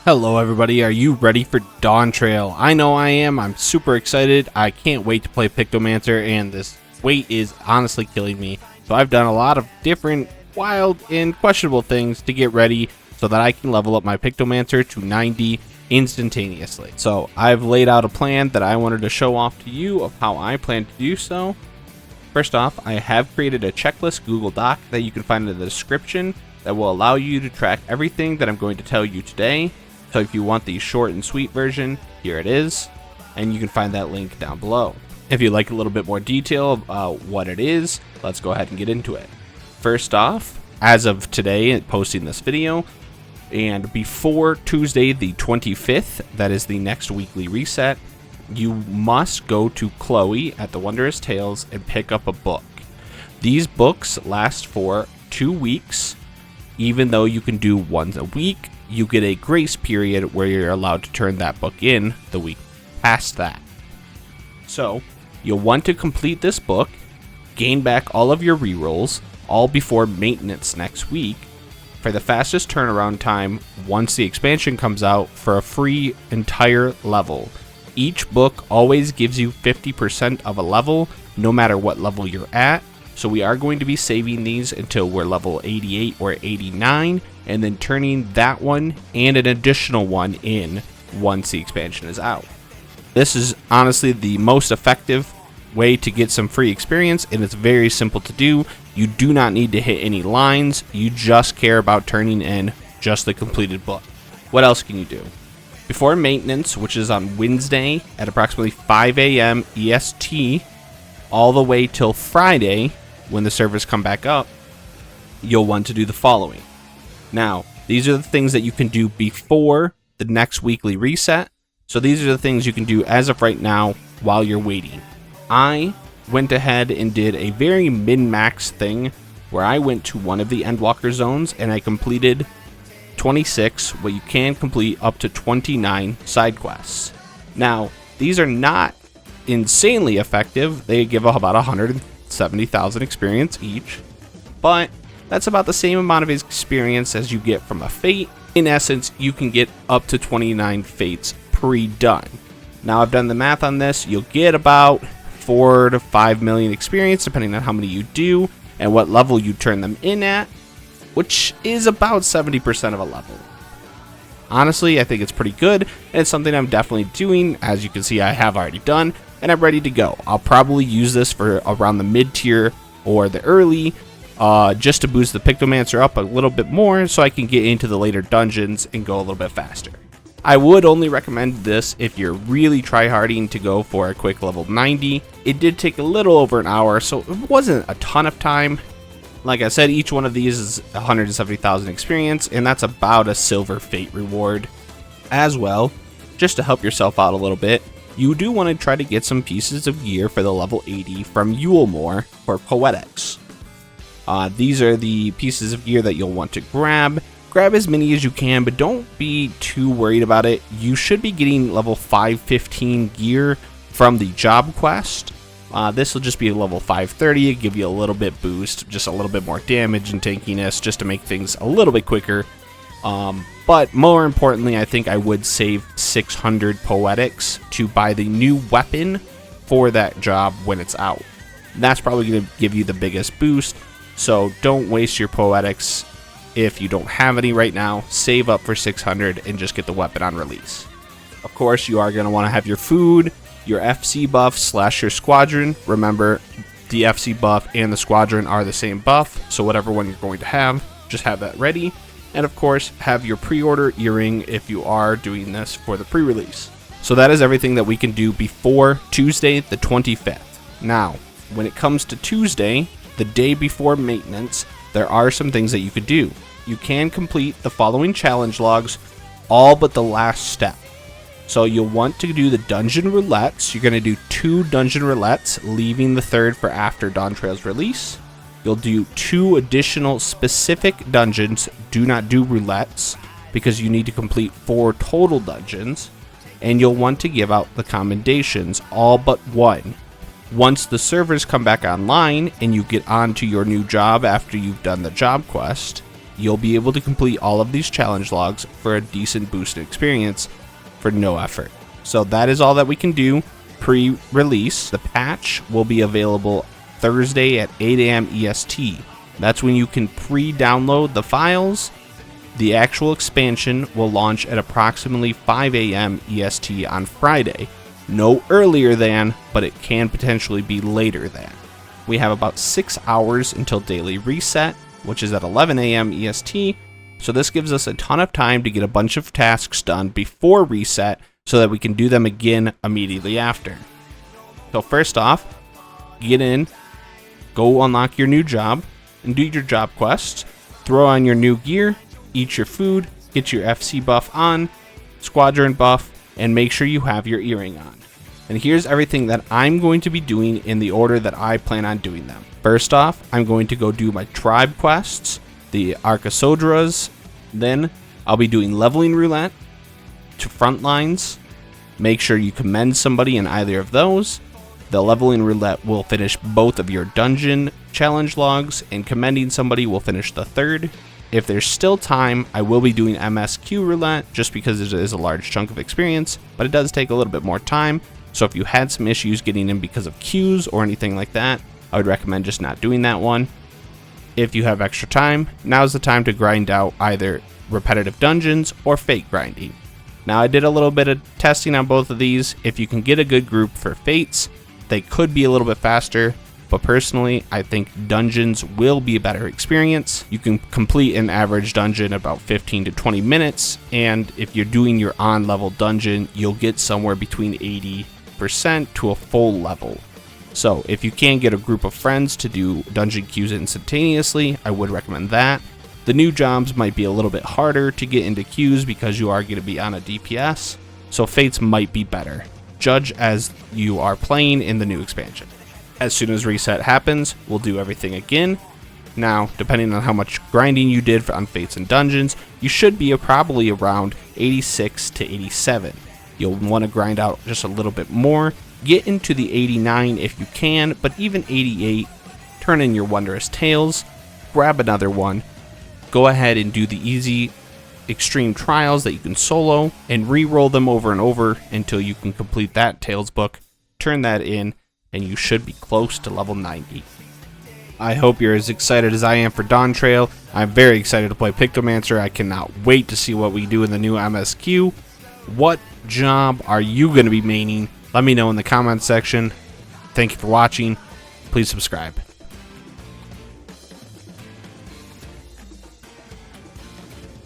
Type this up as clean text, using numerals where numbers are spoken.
Hello everybody, are you ready for Dawntrail? I know I am. I'm super excited. I can't wait to play Pictomancer, and this wait is honestly killing me. So I've done a lot of different wild and questionable things to get ready so that I can level up my Pictomancer to 90 instantaneously. So I've laid out a plan that I wanted to show off to you of how I plan to do so. First off, I have created a checklist Google Doc that you can find in the description that will allow you to track everything that I'm going to tell you today. So if you want the short and sweet version, here it is, and you can find that link down below. If you'd like a little bit more detail about what it is, let's go ahead and get into it. First off, as of today, posting this video, and before Tuesday the 25th, that is the next weekly reset, you must go to Chloe at the Wondrous Tales and pick up a book. These books last for 2 weeks. Even though you can do once a week, you get a grace period where you're allowed to turn that book in the week past that. So, you'll want to complete this book, gain back all of your rerolls, all before maintenance next week, for the fastest turnaround time once the expansion comes out for a free entire level. Each book always gives you 50% of a level, no matter what level you're at. So we are going to be saving these until we're level 88 or 89, and then turning that one and an additional one in once the expansion is out. This is honestly the most effective way to get some free experience, and it's very simple to do. You do not need to hit any lines. You just care about turning in just the completed book. What else can you do? Before maintenance, which is on Wednesday at approximately 5 a.m. EST, all the way till Friday, when the servers come back up, you'll want to do the following. Now, these are the things that you can do before the next weekly reset. So these are the things you can do as of right now while you're waiting. I went ahead and did a very min-max thing where I went to one of the Endwalker zones and I completed 26, but you can complete up to 29 side quests. Now, these are not insanely effective. They give about 170,000 experience each, but that's about the same amount of experience as you get from a fate. In essence, you can get up to 29 fates pre-done. Now, I've done the math on this. You'll get about 4 to 5 million experience depending on how many you do and what level you turn them in at, which is about 70% of a level. Honestly, I think it's pretty good, and it's something I'm definitely doing. As you can see, I have already done, and I'm ready to go. I'll probably use this for around the mid-tier or the early, just to boost the Pictomancer up a little bit more so I can get into the later dungeons and go a little bit faster. I would only recommend this if you're really tryharding to go for a quick level 90. It did take a little over an hour, so it wasn't a ton of time. Like I said, each one of these is 170,000 experience, and that's about a silver fate reward. As well, just to help yourself out a little bit, you do want to try to get some pieces of gear for the level 80 from Eulmore for Poetics. These are the pieces of gear that you'll want to grab. Grab as many as you can, but don't be too worried about it. You should be getting level 515 gear from the job quest. This will just be a level 530, give you a little bit boost, just a little bit more damage and tankiness, just to make things a little bit quicker. But more importantly, I think I would save 600 Poetics to buy the new weapon for that job when it's out. That's probably going to give you the biggest boost, so don't waste your Poetics if you don't have any right now. Save up for 600 and just get the weapon on release. Of course, you are going to want to have your food, your FC buff / your squadron. Remember, the FC buff and the squadron are the same buff, so whatever one you're going to have, just have that ready. And of course, have your pre-order earring if you are doing this for the pre-release. So that is everything that we can do before Tuesday the 25th. Now, when it comes to Tuesday, the day before maintenance, there are some things that you could do. You can complete the following challenge logs, all but the last step. So you'll want to do the dungeon roulettes. You're going to do 2 dungeon roulettes, leaving the 3rd for after Dawntrail's release. You'll do 2 additional specific dungeons. Do not do roulettes because you need to complete 4 total dungeons. And you'll want to give out the commendations, all but 1. Once the servers come back online and you get onto your new job after you've done the job quest, you'll be able to complete all of these challenge logs for a decent boost in experience for no effort. So that is all that we can do pre-release. The patch will be available Thursday at 8 a.m. EST. That's when you can pre-download the files. The actual expansion will launch at approximately 5 a.m. EST on Friday. No earlier than, but it can potentially be later than. We have about 6 hours until daily reset, which is at 11 a.m. EST, so this gives us a ton of time to get a bunch of tasks done before reset so that we can do them again immediately after. So first off, get in, go unlock your new job, and do your job quests, throw on your new gear, eat your food, get your FC buff on, squadron buff, and make sure you have your earring on. And here's everything that I'm going to be doing in the order that I plan on doing them. First off, I'm going to go do my tribe quests, the Arcasodras. Then I'll be doing leveling roulette to front lines. Make sure you commend somebody in either of those. The leveling roulette will finish both of your dungeon challenge logs, and commending somebody will finish the third. If there's still time, I will be doing MSQ roulette just because it is a large chunk of experience, but it does take a little bit more time. So if you had some issues getting in because of queues or anything like that, I would recommend just not doing that one. If you have extra time, now's the time to grind out either repetitive dungeons or fate grinding. Now I did a little bit of testing on both of these. If you can get a good group for fates, they could be a little bit faster, but personally I think dungeons will be a better experience. You can complete an average dungeon about 15 to 20 minutes, and if you're doing your on level dungeon, you'll get somewhere between 80% to a full level. So if you can get a group of friends to do dungeon queues instantaneously, I would recommend that. The new jobs might be a little bit harder to get into queues because you are going to be on a DPS, so fates might be better. Judge as you are playing in the new expansion. As soon as reset happens, we'll do everything again. Now, depending on how much grinding you did on fates and dungeons, you should be probably around 86 to 87. You'll want to grind out just a little bit more. Get into the 89 if you can, but even 88, turn in your Wondrous Tales, grab another one, go ahead and do the easy extreme trials that you can solo, and re-roll them over and over until you can complete that Tales book, turn that in, and you should be close to level 90. I hope you're as excited as I am for Dawntrail. I'm very excited to play Pictomancer. I cannot wait to see what we do in the new MSQ. What job are you going to be maining? Let me know in the comments section. Thank you for watching. Please subscribe.